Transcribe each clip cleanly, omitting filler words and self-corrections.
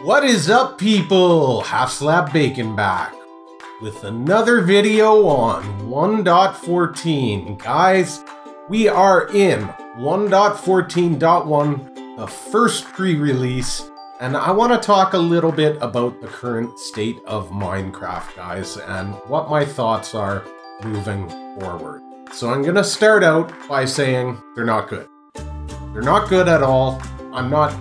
What is up, people? Half Slab Bacon back with another video on 1.14. Guys, we are in 1.14.1, the first pre-release, and I want to talk a little bit about the current state of Minecraft, guys, and what my thoughts are moving forward. So I'm going to start out by saying they're not good. They're not good at all. I'm not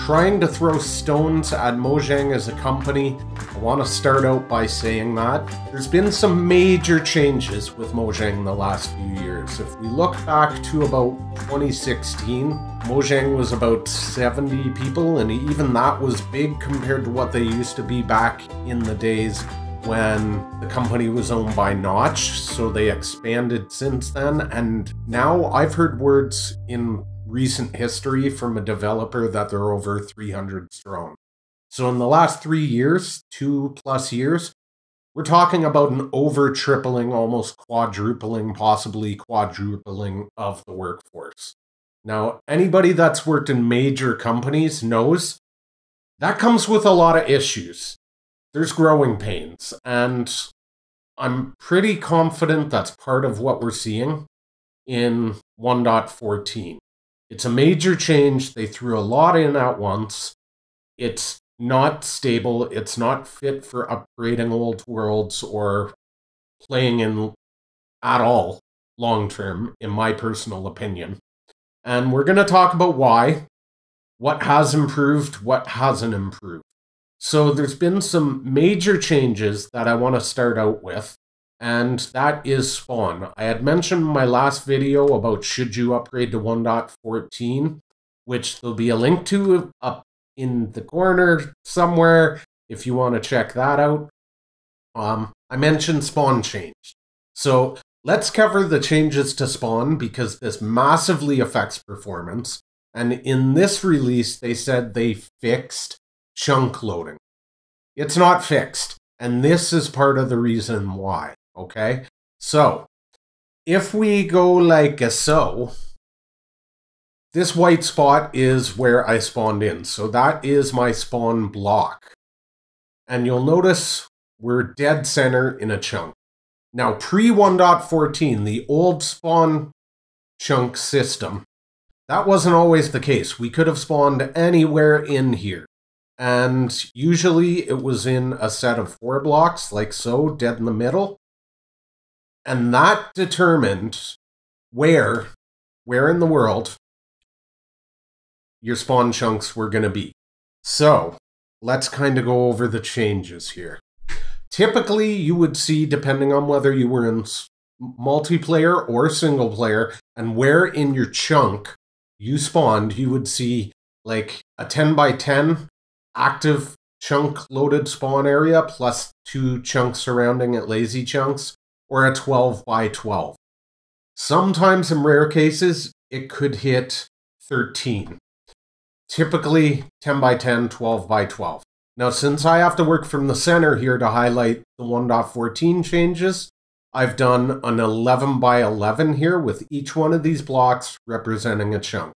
trying to throw stones at Mojang as a company. I want to start out by saying that there's been some major changes with Mojang in the last few years. If we look back to about 2016, Mojang was about 70 people, and even that was big compared to what they used to be back in the days when the company was owned by Notch. So they expanded since then, and now I've heard words in recent history from a developer that they're over 300 strong. So in the last 3 years, 2+ years, we're talking about an over tripling, almost quadrupling, possibly quadrupling of the workforce. Now, anybody that's worked in major companies knows that comes with a lot of issues. There's growing pains, and I'm pretty confident that's part of what we're seeing in 1.14. It's a major change. They threw a lot in at once. It's not stable. It's not fit for upgrading old worlds or playing in at all long term, in my personal opinion. And we're going to talk about why, what has improved, what hasn't improved. So there's been some major changes that I want to start out with, and that is spawn. I had mentioned in my last video about should you upgrade to 1.14, which there'll be a link to up in the corner somewhere if you want to check that out. I mentioned spawn changed. So let's cover the changes to spawn because this massively affects performance. And in this release, they said they fixed chunk loading. It's not fixed. And this is part of the reason why. Okay, so if we go like so, this white spot is where I spawned in. So that is my spawn block. And you'll notice we're dead center in a chunk. Now, pre 1.14, the old spawn chunk system, that wasn't always the case. We could have spawned anywhere in here. And usually it was in a set of 4 blocks, like so, dead in the middle. And that determined where in the world your spawn chunks were going to be. So let's kind of go over the changes here. Typically, you would see, depending on whether you were in multiplayer or single player, and where in your chunk you spawned, you would see like a 10x10 active chunk loaded spawn area plus 2 chunks surrounding it, lazy chunks, or a 12x12. Sometimes, in rare cases, it could hit 13. Typically, 10x10, 12x12. Now, since I have to work from the center here to highlight the 1.14 changes, I've done an 11x11 here with each one of these blocks representing a chunk,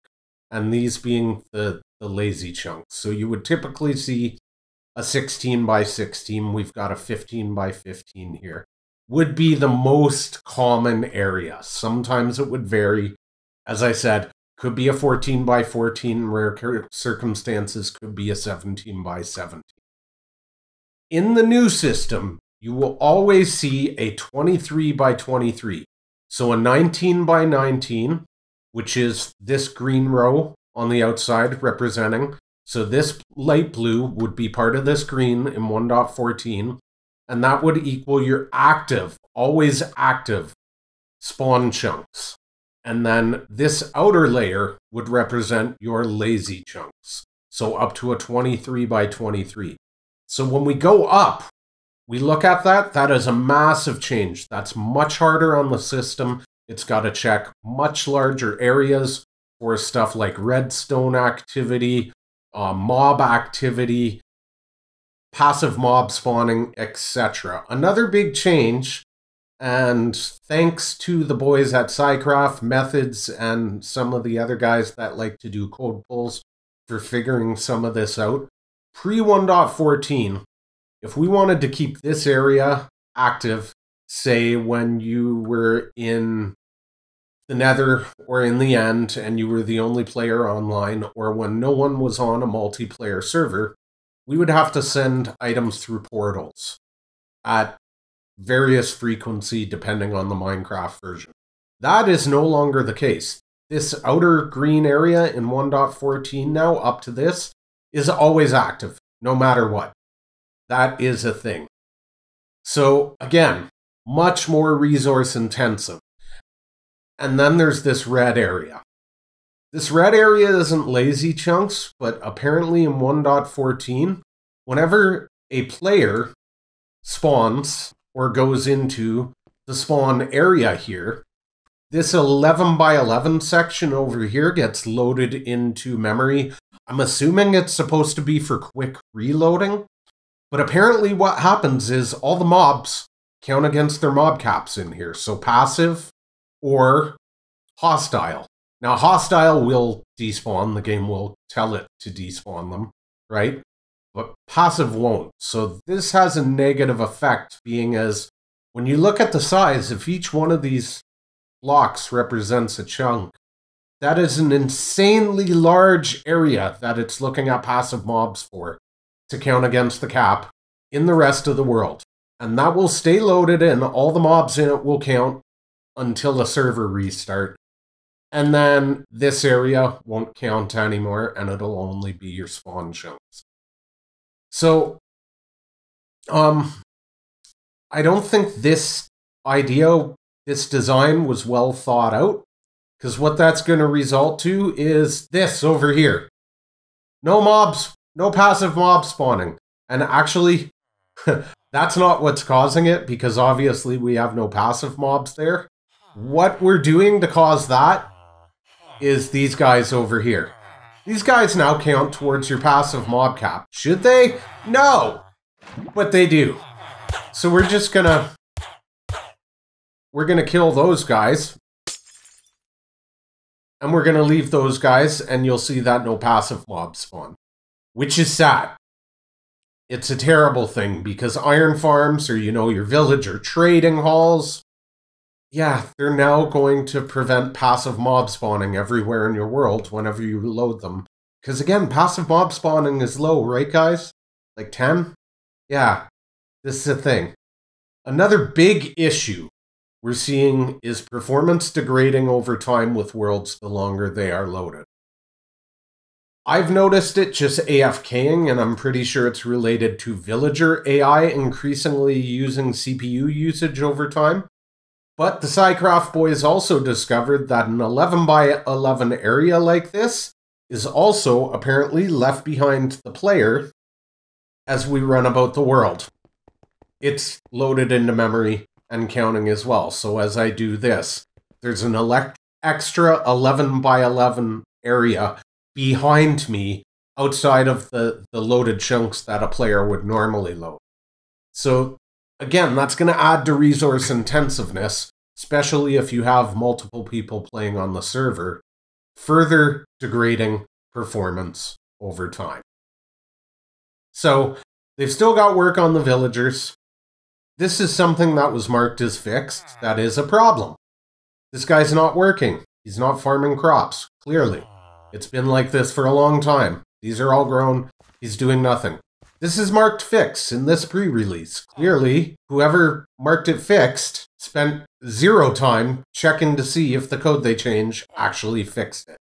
and these being the lazy chunks. So you would typically see a 16x16. We've got a 15x15 here. Would be the most common area. Sometimes it would vary. As I said, could be a 14x14 in rare circumstances, could be a 17x17. In the new system, you will always see a 23x23. So a 19x19, which is this green row on the outside representing. So this light blue would be part of this green in 1.14. And that would equal your active, always active spawn chunks. And then this outer layer would represent your lazy chunks. So up to a 23x23. So when we go up, we look at that, that is a massive change. That's much harder on the system. It's got to check much larger areas for stuff like redstone activity, mob activity, passive mob spawning, etc. Another big change, and thanks to the boys at Psycraft, Methods, and some of the other guys that like to do code pulls for figuring some of this out, pre 1.14, if we wanted to keep this area active, say when you were in the Nether or in the End and you were the only player online, or when no one was on a multiplayer server, we would have to send items through portals at various frequency depending on the Minecraft version. That is no longer the case. This outer green area in 1.14 now, up to this, is always active, no matter what. That is a thing. So, again, much more resource intensive. And then there's this red area. This red area isn't lazy chunks, but apparently in 1.14, whenever a player spawns or goes into the spawn area here, this 11 by 11 section over here gets loaded into memory. I'm assuming it's supposed to be for quick reloading, but apparently what happens is all the mobs count against their mob caps in here. So passive or hostile. Now, hostile will despawn. The game will tell it to despawn them, right? But passive won't. So this has a negative effect, being as when you look at the size, if each one of these blocks represents a chunk, that is an insanely large area that it's looking at passive mobs for to count against the cap in the rest of the world. And that will stay loaded in. All the mobs in it will count until the server restart. And then this area won't count anymore, and it'll only be your spawn chunks. So, I don't think this idea, this design was well thought out, because what that's going to result to is this over here. No mobs, no passive mob spawning. And actually, that's not what's causing it, because obviously we have no passive mobs there. What we're doing to cause that is these guys over here. These guys now count towards your passive mob cap. Should they? No! But they do. So we're gonna kill those guys. And we're gonna leave those guys, and you'll see that no passive mobs spawn. Which is sad. It's a terrible thing, because iron farms, or your village or trading halls, yeah, they're now going to prevent passive mob spawning everywhere in your world whenever you load them. Because again, passive mob spawning is low, right guys? Like 10? Yeah, this is a thing. Another big issue we're seeing is performance degrading over time with worlds the longer they are loaded. I've noticed it just AFKing, and I'm pretty sure it's related to villager AI increasingly using CPU usage over time. But the SciCraft boys also discovered that an 11 by 11 area like this is also apparently left behind the player as we run about the world. It's loaded into memory and counting as well. So as I do this, there's an extra 11 by 11 area behind me outside of the loaded chunks that a player would normally load. So again, that's going to add to resource intensiveness, especially if you have multiple people playing on the server, further degrading performance over time. So they've still got work on the villagers. This is something that was marked as fixed. That is a problem. This guy's not working. He's not farming crops, clearly. It's been like this for a long time. These are all grown. He's doing nothing. This is marked fixed in this pre-release. Clearly, whoever marked it fixed spent zero time checking to see if the code they changed actually fixed it,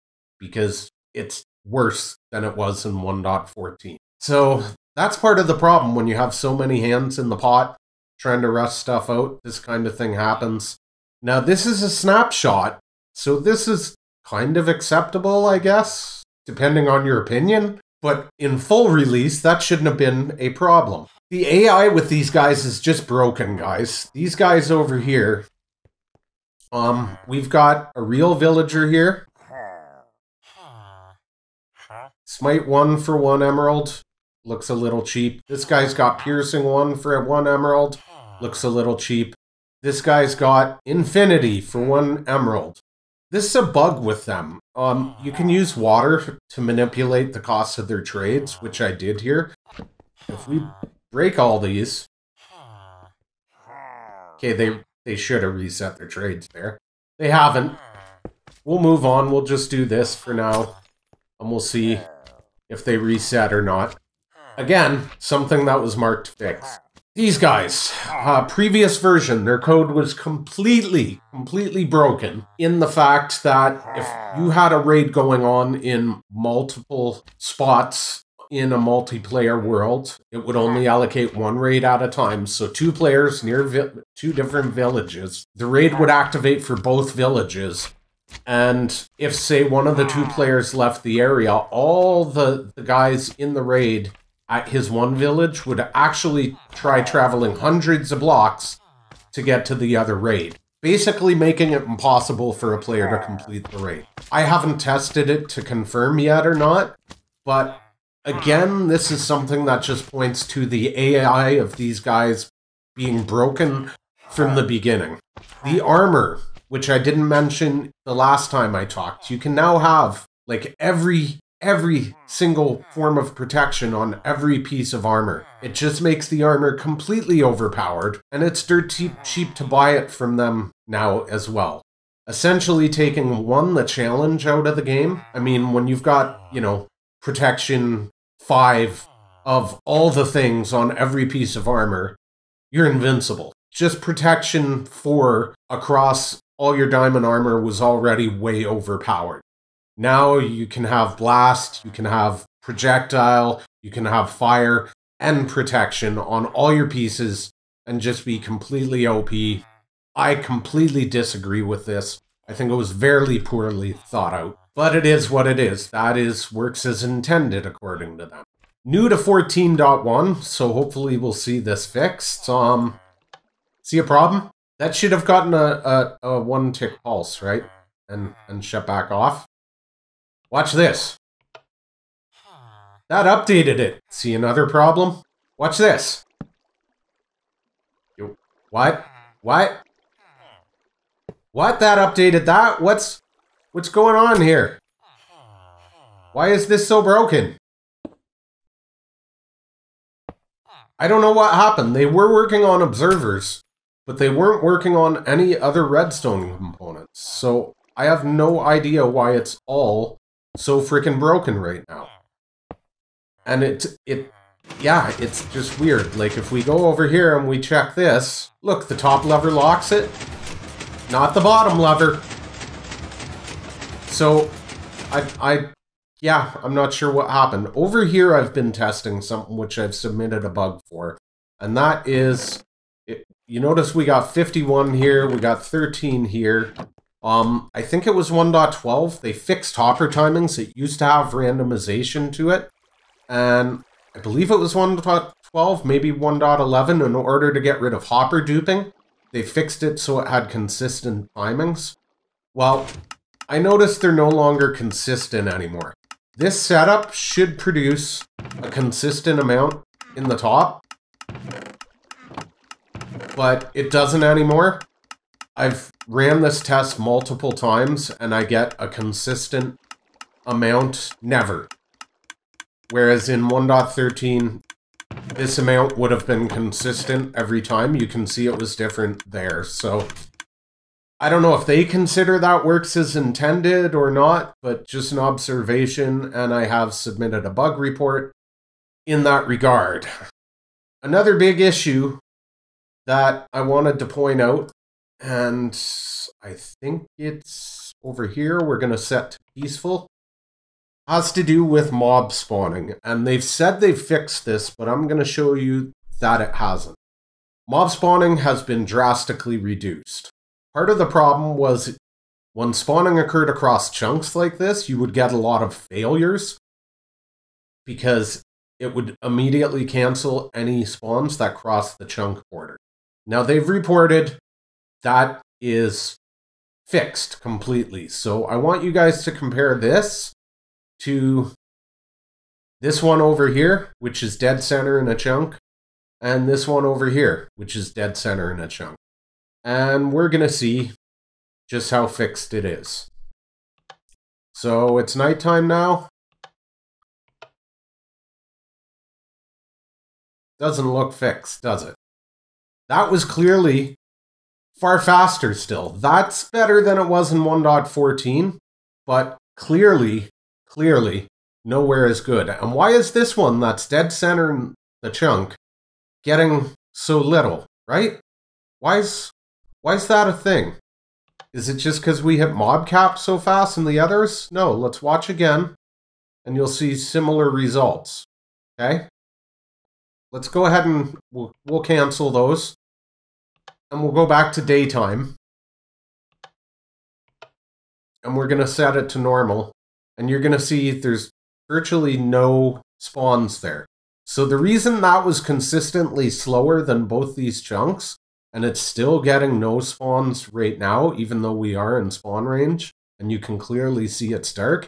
because it's worse than it was in 1.14. So that's part of the problem when you have so many hands in the pot trying to rush stuff out. This kind of thing happens. Now, this is a snapshot, so this is kind of acceptable, I guess, depending on your opinion. But in full release, that shouldn't have been a problem. The AI with these guys is just broken, guys. These guys over here, we've got a real villager here. Smite 1 for 1 emerald. Looks a little cheap. This guy's got piercing 1 for 1 emerald. Looks a little cheap. This guy's got infinity for 1 emerald. This is a bug with them. You can use water to manipulate the cost of their trades, which I did here. If we break all these... Okay, they should have reset their trades there. They haven't. We'll move on. We'll just do this for now. And we'll see if they reset or not. Again, something that was marked fixed. These guys, previous version, their code was completely broken in the fact that if you had a raid going on in multiple spots in a multiplayer world, it would only allocate one raid at a time. So 2 players near 2 different villages. The raid would activate for both villages. And if, say, one of the 2 players left the area, all the guys in the raid at his one village would actually try traveling hundreds of blocks to get to the other raid, basically making it impossible for a player to complete the raid. I haven't tested it to confirm yet or not, but again, this is something that just points to the AI of these guys being broken from the beginning. The armor, which I didn't mention the last time I talked, you can now have like every single form of protection on every piece of armor. It just makes the armor completely overpowered, and it's dirt cheap to buy it from them now as well. Essentially taking the challenge out of the game. I mean, when you've got, protection 5 of all the things on every piece of armor, you're invincible. Just protection 4 across all your diamond armor was already way overpowered. Now you can have blast, you can have projectile, you can have fire and protection on all your pieces and just be completely OP. I completely disagree with this. I think it was very poorly thought out. But it is what it is. That is works as intended according to them. New to 14.1, so hopefully we'll see this fixed. See a problem? That should have gotten a 1-tick pulse, right? And shut back off. Watch this. That updated it. See another problem? Watch this. What? What? What? That updated that? What's going on here? Why is this so broken? I don't know what happened. They were working on observers, but they weren't working on any other redstone components. So I have no idea why it's all so freaking broken right now. And it's just weird. Like, if we go over here and we check this, look, the top lever locks it, not the bottom lever. So, I'm not sure what happened. Over here, I've been testing something which I've submitted a bug for, and that is, you notice we got 51 here, we got 13 here. I think it was 1.12. They fixed hopper timings. It used to have randomization to it. And I believe it was 1.12, maybe 1.11 in order to get rid of hopper duping. They fixed it so it had consistent timings. Well, I noticed they're no longer consistent anymore. This setup should produce a consistent amount in the top, but it doesn't anymore. I've ran this test multiple times, and I get a consistent amount never. Whereas in 1.13, this amount would have been consistent every time. You can see it was different there. So I don't know if they consider that works as intended or not, but just an observation, and I have submitted a bug report in that regard. Another big issue that I wanted to point out, and I think it's over here, we're going to set to peaceful, has to do with mob spawning. And they've said they've fixed this, but I'm going to show you that it hasn't. Mob spawning has been drastically reduced. Part of the problem was when spawning occurred across chunks like this, you would get a lot of failures because it would immediately cancel any spawns that crossed the chunk border. Now they've reported that is fixed completely. So I want you guys to compare this to this one over here, which is dead center in a chunk, and this one over here, which is dead center in a chunk. And we're going to see just how fixed it is. So it's nighttime now. Doesn't look fixed, does it? That was clearly far faster still. That's better than it was in 1.14, but clearly, nowhere as good. And why is this one that's dead center in the chunk getting so little, right? Why is that a thing? Is it just because we hit mob cap so fast in the others? No, let's watch again, and you'll see similar results, okay? Let's go ahead and we'll cancel those. And we'll go back to daytime. And we're going to set it to normal. And you're going to see there's virtually no spawns there. So the reason that was consistently slower than both these chunks, and it's still getting no spawns right now, even though we are in spawn range, and you can clearly see it's dark,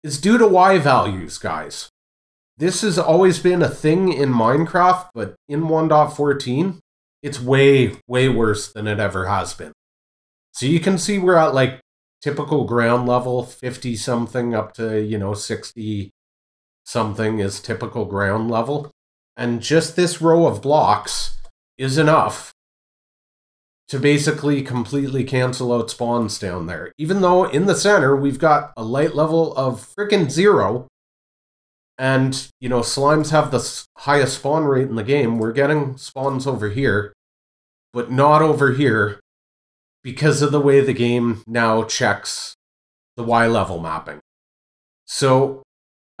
is due to Y values, guys. This has always been a thing in Minecraft, but in 1.14, it's way worse than it ever has been. So you can see we're at like typical ground level, 50 something up to, 60 something is typical ground level. And just this row of blocks is enough to basically completely cancel out spawns down there. Even though in the center, we've got a light level of freaking 0. And, slimes have the highest spawn rate in the game. We're getting spawns over here, but not over here because of the way the game now checks the Y level mapping. So,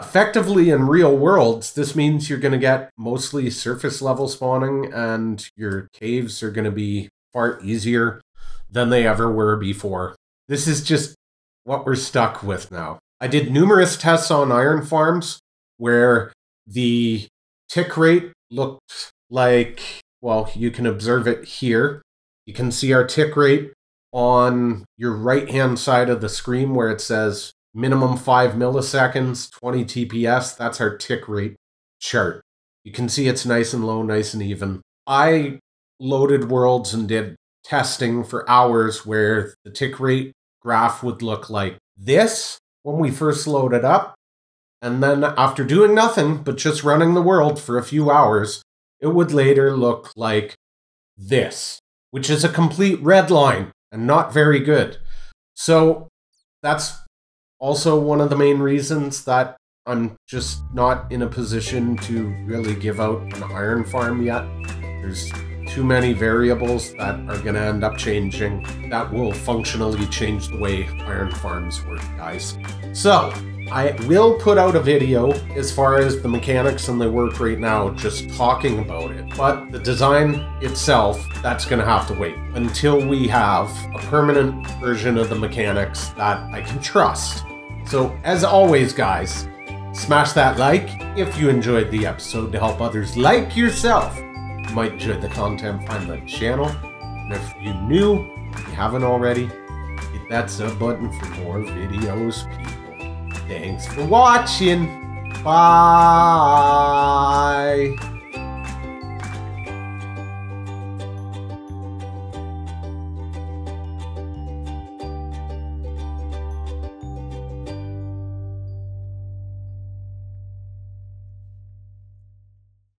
effectively in real worlds, this means you're going to get mostly surface level spawning, and your caves are going to be far easier than they ever were before. This is just what we're stuck with now. I did numerous tests on iron farms where the tick rate looked like, well, you can observe it here. You can see our tick rate on your right-hand side of the screen where it says minimum 5 milliseconds, 20 TPS. That's our tick rate chart. You can see it's nice and low, nice and even. I loaded worlds and did testing for hours where the tick rate graph would look like this when we first loaded up. And then after doing nothing but just running the world for a few hours, it would later look like this, which is a complete red line and not very good. So that's also one of the main reasons that I'm just not in a position to really give out an iron farm yet. There's too many variables that are going to end up changing that will functionally change the way iron farms work, guys. So I will put out a video as far as the mechanics and the work right now, just talking about it. But the design itself, that's going to have to wait until we have a permanent version of the mechanics that I can trust. So as always, guys, smash that like if you enjoyed the episode to help others like yourself. You might enjoy the content, find the channel. And if you're new, if you haven't already, hit that sub button for more videos, people. Thanks for watching. Bye.